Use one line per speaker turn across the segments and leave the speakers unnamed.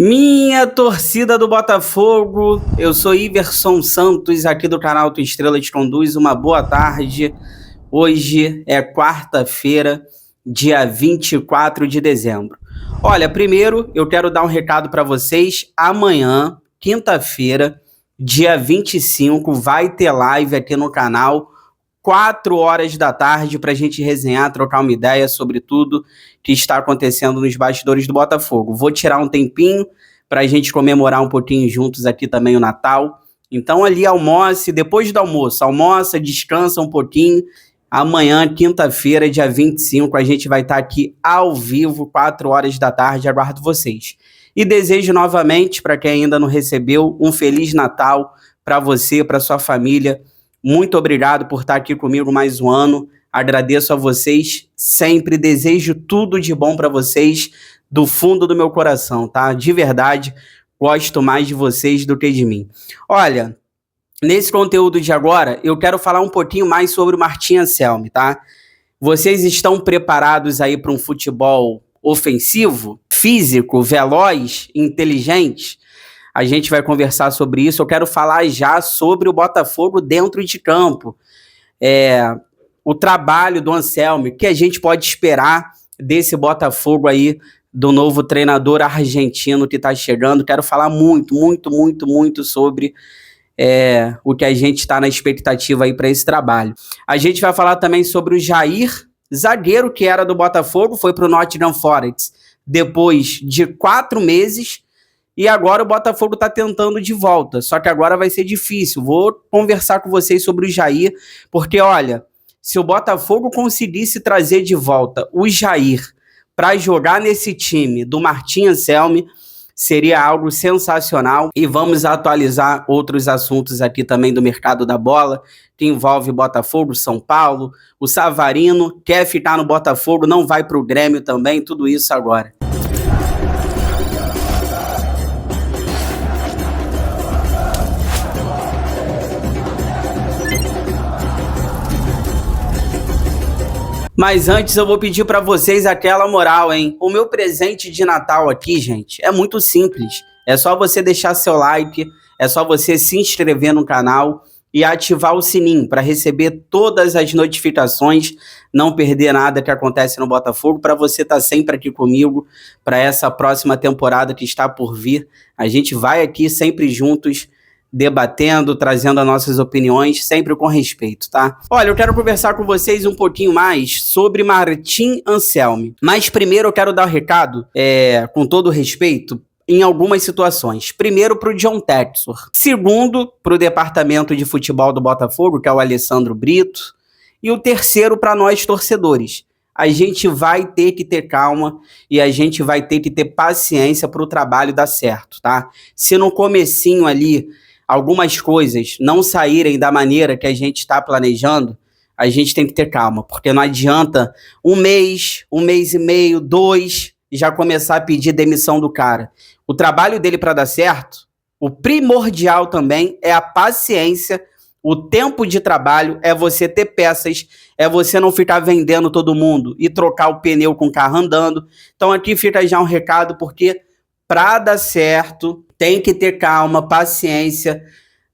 Minha torcida do Botafogo, eu sou Iverson Santos, aqui do canal Tua Estrela Te Conduz. Uma boa tarde. Hoje é quarta-feira, dia 24 de dezembro. Olha, primeiro eu quero dar um recado para vocês. Amanhã, quinta-feira, dia 25, vai ter live aqui no canal, 4 horas da tarde, para a gente resenhar, trocar uma ideia sobre tudo que está acontecendo nos bastidores do Botafogo. Vou tirar um tempinho para a gente comemorar um pouquinho juntos aqui também o Natal. Então ali almoce, depois do almoço, almoça, descansa um pouquinho. Amanhã, quinta-feira, dia 25, a gente vai estar aqui ao vivo, 4 horas da tarde, aguardo vocês. E desejo novamente, para quem ainda não recebeu, um Feliz Natal para você, para sua família. Muito obrigado por estar aqui comigo mais um ano. Agradeço a vocês, sempre desejo tudo de bom para vocês, do fundo do meu coração, tá? De verdade, gosto mais de vocês do que de mim. Olha, nesse conteúdo de agora, eu quero falar um pouquinho mais sobre o Martim Anselmi, tá? Vocês estão preparados aí para um futebol ofensivo, físico, veloz, inteligente? A gente vai conversar sobre isso. Eu quero falar já sobre o Botafogo dentro de campo. O trabalho do Anselmi, que a gente pode esperar desse Botafogo aí, do novo treinador argentino que está chegando. Quero falar muito sobre o que a gente está na expectativa aí para esse trabalho. A gente vai falar também sobre o Jair, zagueiro que era do Botafogo, foi para o Nottingham Forest depois de 4 meses, e agora o Botafogo está tentando de volta, só que agora vai ser difícil. Vou conversar com vocês sobre o Jair, porque olha, se o Botafogo conseguisse trazer de volta o Jair para jogar nesse time do Martim Anselmi, seria algo sensacional. E vamos atualizar outros assuntos aqui também do mercado da bola, que envolve Botafogo, São Paulo, o Savarino quer ficar no Botafogo, não vai para o Grêmio também, tudo isso agora. Mas antes eu vou pedir para vocês aquela moral, hein? O meu presente de Natal aqui, gente, é muito simples. É só você deixar seu like, é só você se inscrever no canal e ativar o sininho para receber todas as notificações, não perder nada que acontece no Botafogo, para você estar sempre aqui comigo para essa próxima temporada que está por vir. A gente vai aqui sempre juntos, debatendo, trazendo as nossas opiniões, sempre com respeito, tá? Olha, eu quero conversar com vocês um pouquinho mais sobre Martim Anselmi, mas primeiro eu quero dar um recado, com todo respeito, em algumas situações. Primeiro para o John Textor, segundo para o departamento de futebol do Botafogo, que é o Alessandro Brito, e o terceiro para nós torcedores. A gente vai ter que ter calma e a gente vai ter que ter paciência para o trabalho dar certo, tá? Se no comecinho ali algumas coisas não saírem da maneira que a gente está planejando, a gente tem que ter calma, porque não adianta um mês e meio, 2, já começar a pedir demissão do cara. O trabalho dele para dar certo, o primordial também é a paciência, o tempo de trabalho, é você ter peças, é você não ficar vendendo todo mundo e trocar o pneu com o carro andando. Então aqui fica já um recado, porque para dar certo tem que ter calma, paciência,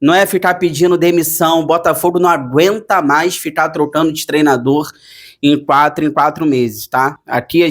não é ficar pedindo demissão. O Botafogo não aguenta mais ficar trocando de treinador em 4 meses, tá? Aqui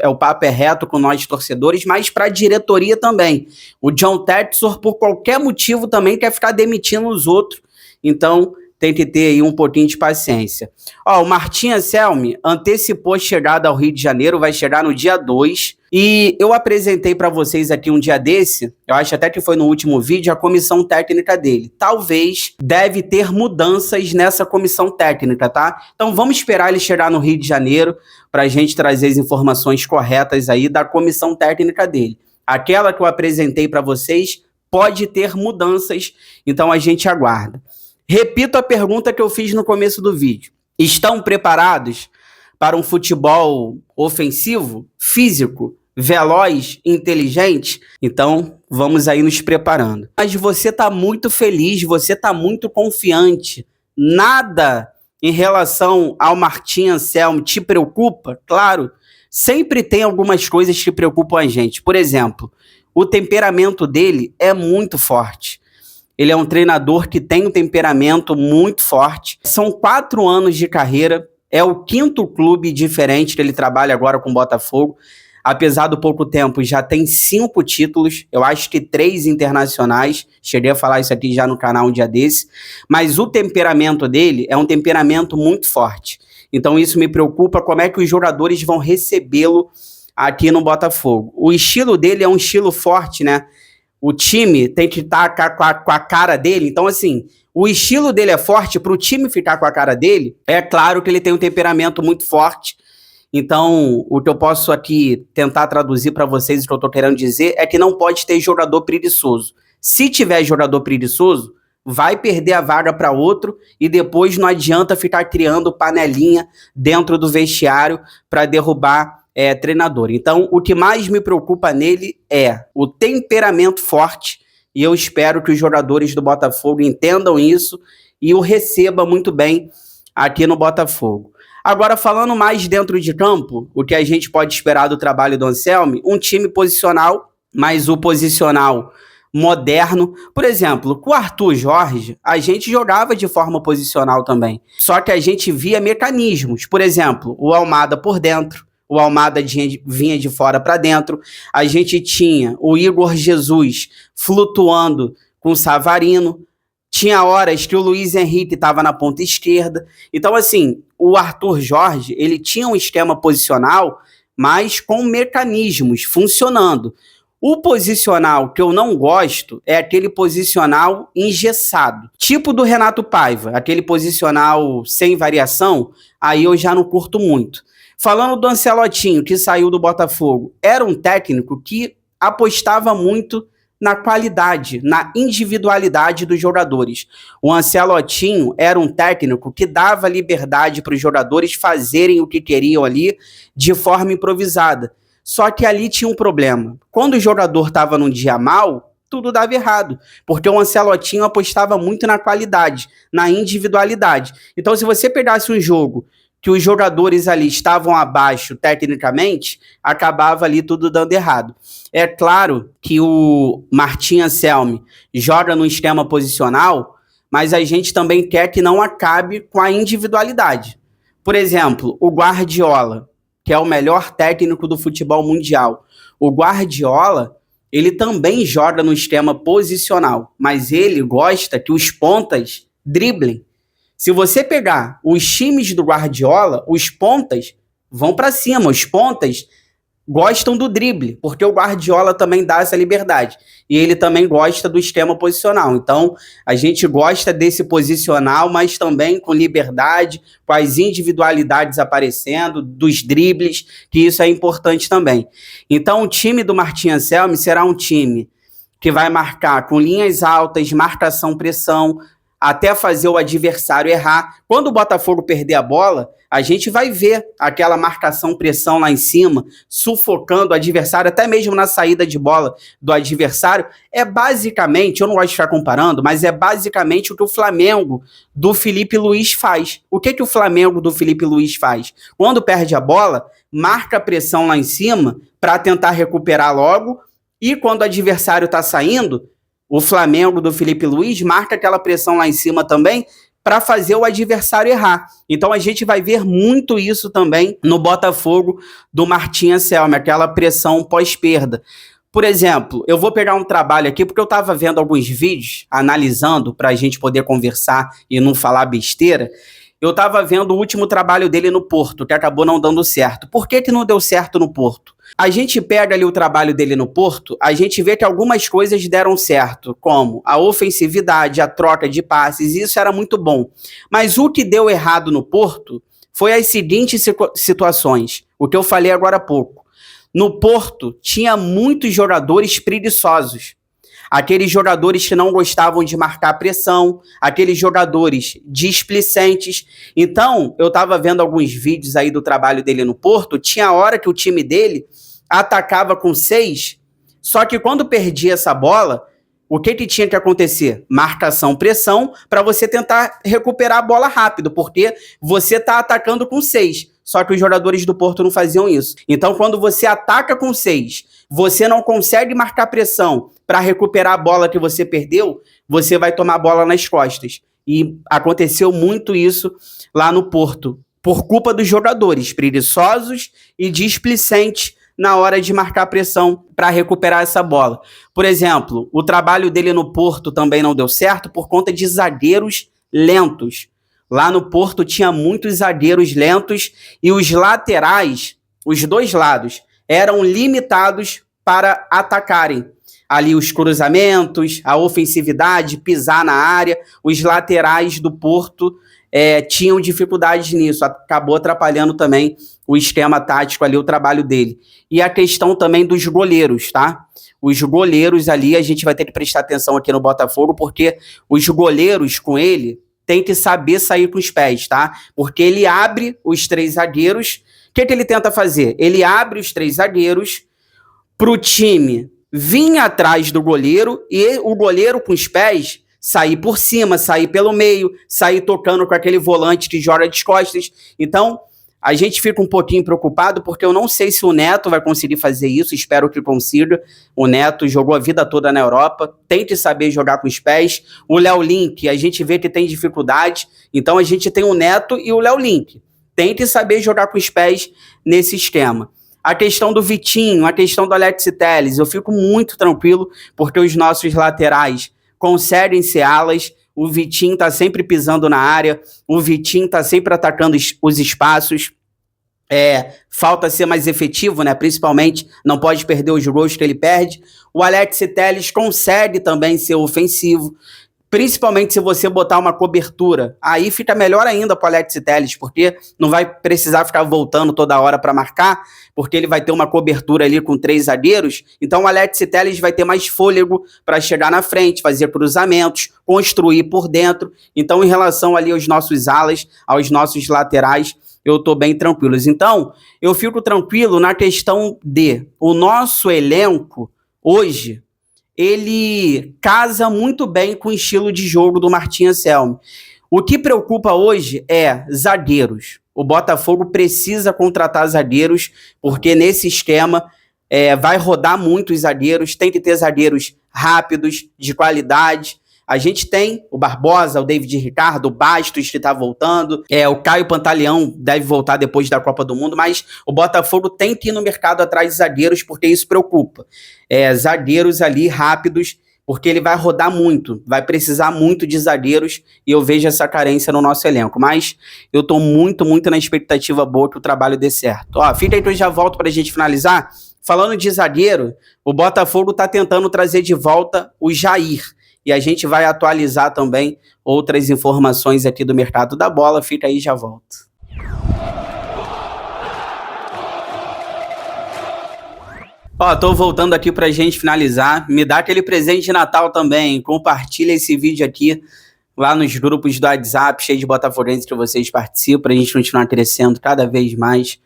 o papo é reto com nós torcedores, mas para a diretoria também. O John Textor, por qualquer motivo, também quer ficar demitindo os outros, então tem que ter aí um pouquinho de paciência. Ó, o Martim Anselmi antecipou a chegada ao Rio de Janeiro, vai chegar no dia 2, e eu apresentei para vocês aqui um dia desse, eu acho até que foi no último vídeo, a comissão técnica dele. Talvez deve ter mudanças nessa comissão técnica, tá? Então vamos esperar ele chegar no Rio de Janeiro para a gente trazer as informações corretas aí da comissão técnica dele. Aquela que eu apresentei para vocês pode ter mudanças, então a gente aguarda. Repito a pergunta que eu fiz no começo do vídeo. Estão preparados para um futebol ofensivo, físico, veloz, inteligente? Então, vamos aí nos preparando. Mas você está muito feliz, você está muito confiante. Nada em relação ao Martim Anselmi te preocupa? Claro, sempre tem algumas coisas que preocupam a gente. Por exemplo, o temperamento dele é muito forte. Ele é um treinador que tem um temperamento muito forte. São 4 anos de carreira, é o 5º clube diferente que ele trabalha agora com o Botafogo. Apesar do pouco tempo, já tem 5 títulos, eu acho que 3 internacionais. Cheguei a falar isso aqui já no canal um dia desse. Mas o temperamento dele é um temperamento muito forte. Então isso me preocupa, como é que os jogadores vão recebê-lo aqui no Botafogo. O estilo dele é um estilo forte, né? O time tem que estar com a cara dele. Então, assim, o estilo dele é forte, para o time ficar com a cara dele, é claro que ele tem um temperamento muito forte. Então, o que eu posso aqui tentar traduzir para vocês, o que eu estou querendo dizer, é que não pode ter jogador preguiçoso. Se tiver jogador preguiçoso, vai perder a vaga para outro e depois não adianta ficar criando panelinha dentro do vestiário para derrubar treinador. Então, o que mais me preocupa nele é o temperamento forte, e eu espero que os jogadores do Botafogo entendam isso e o recebam muito bem aqui no Botafogo. Agora, falando mais dentro de campo, o que a gente pode esperar do trabalho do Anselmi, um time posicional, mas o posicional moderno. Por exemplo, com o Arthur Jorge, a gente jogava de forma posicional também, só que a gente via mecanismos. Por exemplo, o Almada por dentro, o Almada vinha de fora para dentro. A gente tinha o Igor Jesus flutuando com o Savarino. Tinha horas que o Luiz Henrique estava na ponta esquerda. Então, assim, o Arthur Jorge, ele tinha um esquema posicional, mas com mecanismos funcionando. O posicional que eu não gosto é aquele posicional engessado, tipo do Renato Paiva, aquele posicional sem variação, aí eu já não curto muito. Falando do Ancelotinho, que saiu do Botafogo, era um técnico que apostava muito na qualidade, na individualidade dos jogadores. O Ancelotinho era um técnico que dava liberdade para os jogadores fazerem o que queriam ali de forma improvisada. Só que ali tinha um problema. Quando o jogador estava num dia mal, tudo dava errado, porque o Ancelotinho apostava muito na qualidade, na individualidade. Então, se você pegasse um jogo que os jogadores ali estavam abaixo tecnicamente, acabava ali tudo dando errado. É claro que o Martim Anselmi joga no esquema posicional, mas a gente também quer que não acabe com a individualidade. Por exemplo, o Guardiola, que é o melhor técnico do futebol mundial. O Guardiola, ele também joga no esquema posicional, mas ele gosta que os pontas driblem. Se você pegar os times do Guardiola, os pontas vão para cima, os pontas gostam do drible, porque o Guardiola também dá essa liberdade. E ele também gosta do esquema posicional. Então, a gente gosta desse posicional, mas também com liberdade, com as individualidades aparecendo, dos dribles, que isso é importante também. Então, o time do Martim Anselmi será um time que vai marcar com linhas altas, marcação, pressão, até fazer o adversário errar. Quando o Botafogo perder a bola, a gente vai ver aquela marcação, pressão lá em cima, sufocando o adversário, até mesmo na saída de bola do adversário. É basicamente, eu não gosto de ficar comparando, mas é basicamente o que o Flamengo do Felipe Luiz faz. O que o Flamengo do Felipe Luiz faz? Quando perde a bola, marca a pressão lá em cima para tentar recuperar logo, e quando o adversário está saindo, o Flamengo do Felipe Luiz marca aquela pressão lá em cima também para fazer o adversário errar. Então a gente vai ver muito isso também no Botafogo do Martim Anselmi, aquela pressão pós-perda. Por exemplo, eu vou pegar um trabalho aqui, porque eu estava vendo alguns vídeos, analisando, para a gente poder conversar e não falar besteira. Eu estava vendo o último trabalho dele no Porto, que acabou não dando certo. Por que não deu certo no Porto? A gente pega ali o trabalho dele no Porto, a gente vê que algumas coisas deram certo, como a ofensividade, a troca de passes, isso era muito bom. Mas o que deu errado no Porto foi as seguintes situações, o que eu falei agora há pouco. No Porto, tinha muitos jogadores preguiçosos. Aqueles jogadores que não gostavam de marcar pressão, aqueles jogadores displicentes. Então, eu estava vendo alguns vídeos aí do trabalho dele no Porto, tinha hora que o time dele atacava com 6, só que quando perdia essa bola, o que tinha que acontecer? Marcação, pressão, para você tentar recuperar a bola rápido, porque você está atacando com 6. só que os jogadores do Porto não faziam isso. Então, quando você ataca com 6, você não consegue marcar pressão para recuperar a bola que você perdeu, você vai tomar a bola nas costas. E aconteceu muito isso lá no Porto, por culpa dos jogadores preguiçosos e displicentes na hora de marcar pressão para recuperar essa bola. Por exemplo, o trabalho dele no Porto também não deu certo por conta de zagueiros lentos. Lá no Porto tinha muitos zagueiros lentos e os laterais, os dois lados, eram limitados para atacarem. Ali os cruzamentos, a ofensividade, pisar na área, os laterais do Porto tinham dificuldades nisso, acabou atrapalhando também o esquema tático ali, o trabalho dele. E a questão também dos goleiros, tá? Os goleiros ali, a gente vai ter que prestar atenção aqui no Botafogo, porque os goleiros com ele tem que saber sair com os pés, tá? Porque ele abre os 3 zagueiros. O que ele tenta fazer? Ele abre os 3 zagueiros pro time vir atrás do goleiro e o goleiro com os pés sair por cima, sair pelo meio, sair tocando com aquele volante que joga de costas. Então, a gente fica um pouquinho preocupado, porque eu não sei se o Neto vai conseguir fazer isso, espero que consiga. O Neto jogou a vida toda na Europa, tem que saber jogar com os pés. O Léo Link, a gente vê que tem dificuldade, então a gente tem o Neto e o Léo Link. Tem que saber jogar com os pés nesse esquema. A questão do Vitinho, a questão do Alex Telles, eu fico muito tranquilo, porque os nossos laterais conseguem ser alas. O Vitinho tá sempre pisando na área, o Vitinho tá sempre atacando os espaços. Falta ser mais efetivo, né? Principalmente, não pode perder os gols que ele perde. O Alex Telles consegue também ser ofensivo, principalmente se você botar uma cobertura. Aí fica melhor ainda pro Alex Telles, porque não vai precisar ficar voltando toda hora para marcar, porque ele vai ter uma cobertura ali com 3 zagueiros. Então o Alex Telles vai ter mais fôlego para chegar na frente, fazer cruzamentos, construir por dentro. Então, em relação ali aos nossos alas, aos nossos laterais, eu tô bem tranquilo. Então, eu fico tranquilo na questão de o nosso elenco hoje, ele casa muito bem com o estilo de jogo do Martim Anselmi. O que preocupa hoje é zagueiros. O Botafogo precisa contratar zagueiros, porque nesse esquema vai rodar muito os zagueiros, tem que ter zagueiros rápidos, de qualidade. A gente tem o Barbosa, o David Ricardo, o Bastos que tá voltando, o Caio Pantaleão deve voltar depois da Copa do Mundo, mas o Botafogo tem que ir no mercado atrás de zagueiros, porque isso preocupa. Zagueiros ali rápidos, porque ele vai rodar muito, vai precisar muito de zagueiros, e eu vejo essa carência no nosso elenco. Mas eu tô muito, muito na expectativa boa que o trabalho dê certo. Fica aí que eu já volto pra gente finalizar. Falando de zagueiro, o Botafogo tá tentando trazer de volta o Jair. E a gente vai atualizar também outras informações aqui do mercado da bola. Fica aí, já volto. Tô voltando aqui pra gente finalizar. Me dá aquele presente de Natal também. Compartilha esse vídeo aqui lá nos grupos do WhatsApp, cheio de botafoguenses que vocês participam, pra gente continuar crescendo cada vez mais.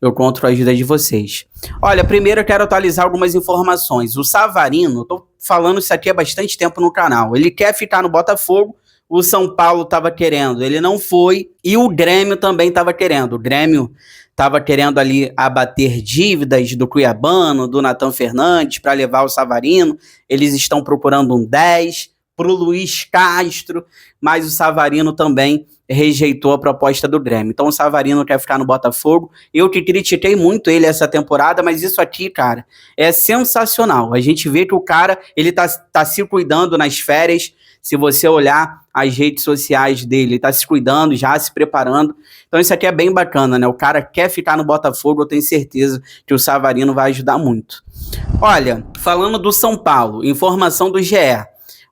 Eu conto com a ajuda de vocês. Olha, primeiro eu quero atualizar algumas informações. O Savarino, tô falando isso aqui há bastante tempo no canal, ele quer ficar no Botafogo, o São Paulo estava querendo, ele não foi, e o Grêmio também estava querendo. O Grêmio estava querendo ali abater dívidas do Cuiabano, do Nathan Fernandes, para levar o Savarino. Eles estão procurando um 10 para o Luiz Castro, mas o Savarino também rejeitou a proposta do Grêmio. Então o Savarino quer ficar no Botafogo. Eu que critiquei muito ele essa temporada, mas isso aqui, cara, é sensacional. A gente vê que o cara, ele tá se cuidando nas férias. Se você olhar as redes sociais dele, ele tá se cuidando, já se preparando. Então isso aqui é bem bacana, né? O cara quer ficar no Botafogo, eu tenho certeza que o Savarino vai ajudar muito. Olha, falando do São Paulo, informação do GE.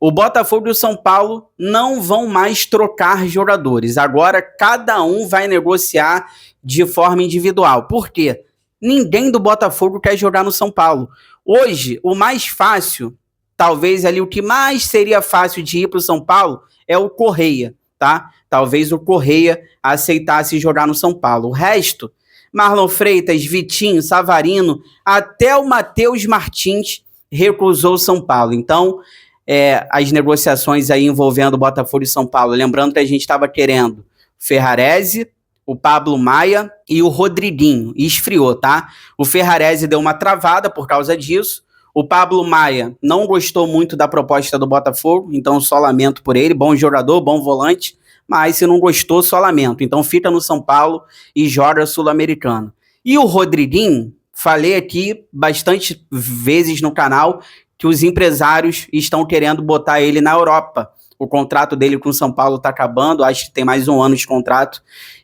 O Botafogo e o São Paulo não vão mais trocar jogadores. Agora, cada um vai negociar de forma individual. Por quê? Ninguém do Botafogo quer jogar no São Paulo. Hoje, o mais fácil, talvez ali o que mais seria fácil de ir para o São Paulo é o Correia, tá? Talvez o Correia aceitasse jogar no São Paulo. O resto, Marlon Freitas, Vitinho, Savarino, até o Matheus Martins recusou o São Paulo. Então, as negociações aí envolvendo Botafogo e São Paulo. Lembrando que a gente estava querendo Ferrarese, o Pablo Maia e o Rodriguinho, e esfriou, tá? O Ferrarese deu uma travada por causa disso. O Pablo Maia não gostou muito da proposta do Botafogo, então só lamento por ele. Bom jogador, bom volante, mas se não gostou, só lamento. Então fica no São Paulo e joga Sul-Americano. E o Rodriguinho, falei aqui bastante vezes no canal que os empresários estão querendo botar ele na Europa. O contrato dele com o São Paulo está acabando, acho que tem mais um ano de contrato,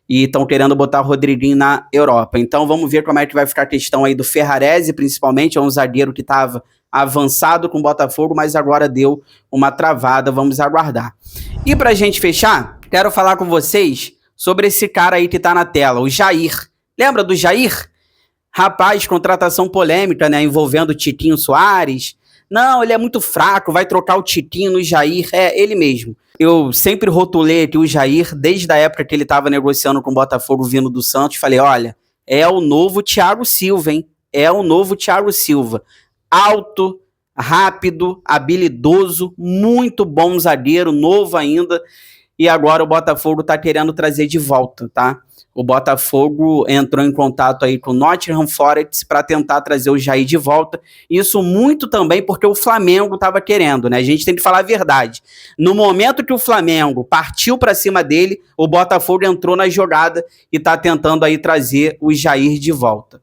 e estão querendo botar o Rodriguinho na Europa. Então vamos ver como é que vai ficar a questão aí do Ferrarese, principalmente, é um zagueiro que estava avançado com o Botafogo, mas agora deu uma travada, vamos aguardar. E pra gente fechar, quero falar com vocês sobre esse cara aí que tá na tela, o Jair. Lembra do Jair? Rapaz, contratação polêmica, né, envolvendo o Tiquinho Soares. Não, ele é muito fraco, vai trocar o Tiquinho no Jair. É, ele mesmo. Eu sempre rotulei aqui o Jair, desde a época que ele estava negociando com o Botafogo vindo do Santos. Falei, olha, é o novo Thiago Silva, hein? É o novo Thiago Silva. Alto, rápido, habilidoso, muito bom zagueiro, novo ainda. E agora o Botafogo tá querendo trazer de volta, tá? O Botafogo entrou em contato aí com o Nottingham Forest para tentar trazer o Jair de volta. Isso muito também porque o Flamengo estava querendo, né? A gente tem que falar a verdade. No momento que o Flamengo partiu para cima dele, o Botafogo entrou na jogada e está tentando aí trazer o Jair de volta.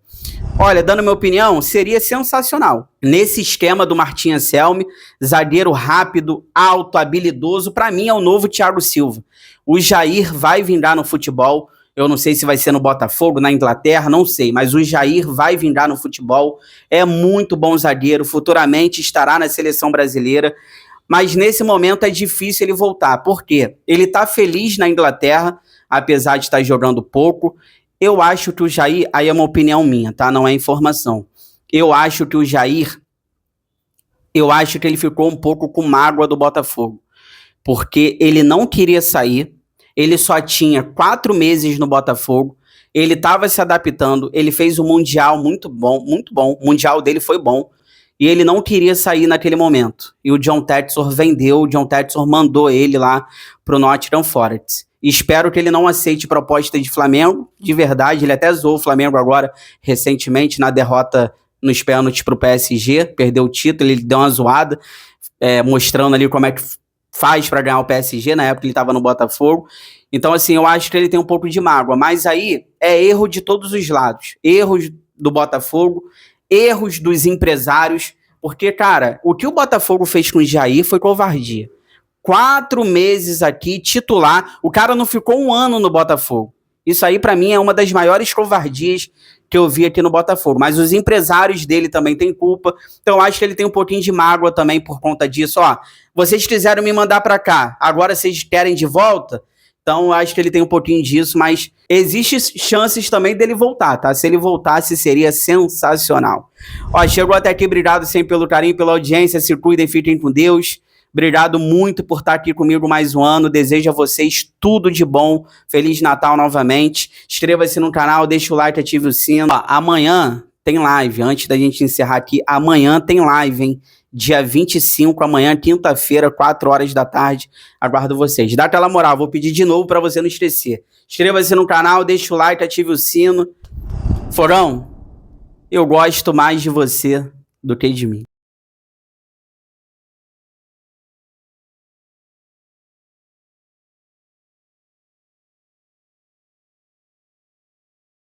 Olha, dando minha opinião, seria sensacional. Nesse esquema do Martim Anselmi, zagueiro rápido, alto, habilidoso, para mim é o novo Thiago Silva. O Jair vai vingar no futebol. Eu não sei se vai ser no Botafogo, na Inglaterra, não sei, mas o Jair vai vingar no futebol, é muito bom zagueiro, futuramente estará na seleção brasileira, mas nesse momento é difícil ele voltar. Por quê? Ele tá feliz na Inglaterra, apesar de estar jogando pouco. Eu acho que o Jair, aí é uma opinião minha, tá? Não é informação. Eu acho que o Jair, ele ficou um pouco com mágoa do Botafogo, porque ele não queria sair. Ele só tinha 4 meses no Botafogo, ele estava se adaptando, ele fez um Mundial muito bom, o Mundial dele foi bom, e ele não queria sair naquele momento. E o John Textor vendeu, o John Textor mandou ele lá pro Nottingham Forest. E espero que ele não aceite proposta de Flamengo, de verdade, ele até zoou o Flamengo agora, recentemente, na derrota nos pênaltis pro PSG, perdeu o título, ele deu uma zoada, mostrando ali como é que faz para ganhar o PSG, na época ele estava no Botafogo. Então, assim, eu acho que ele tem um pouco de mágoa, mas aí é erro de todos os lados. Erros do Botafogo, erros dos empresários, porque, cara, o que o Botafogo fez com o Jair foi covardia. 4 meses aqui, titular, o cara não ficou 1 ano no Botafogo. Isso aí, para mim, é uma das maiores covardias que eu vi aqui no Botafogo. Mas os empresários dele também têm culpa. Então, eu acho que ele tem um pouquinho de mágoa também por conta disso. Ó, vocês quiseram me mandar para cá, agora vocês querem de volta? Então, eu acho que ele tem um pouquinho disso, mas existe chances também dele voltar, tá? Se ele voltasse, seria sensacional. Ó, chegou até aqui, obrigado sempre pelo carinho, pela audiência, se cuidem, fiquem com Deus. Obrigado muito por estar aqui comigo mais um ano. Desejo a vocês tudo de bom. Feliz Natal novamente. Inscreva-se no canal, deixa o like, ative o sino. Ó, amanhã tem live. Antes da gente encerrar aqui, amanhã tem live, hein? Dia 25, amanhã, quinta-feira, 4 horas da tarde. Aguardo vocês. Dá aquela moral, vou pedir de novo para você não esquecer. Inscreva-se no canal, deixa o like, ative o sino. Forão, eu gosto mais de você do que de mim.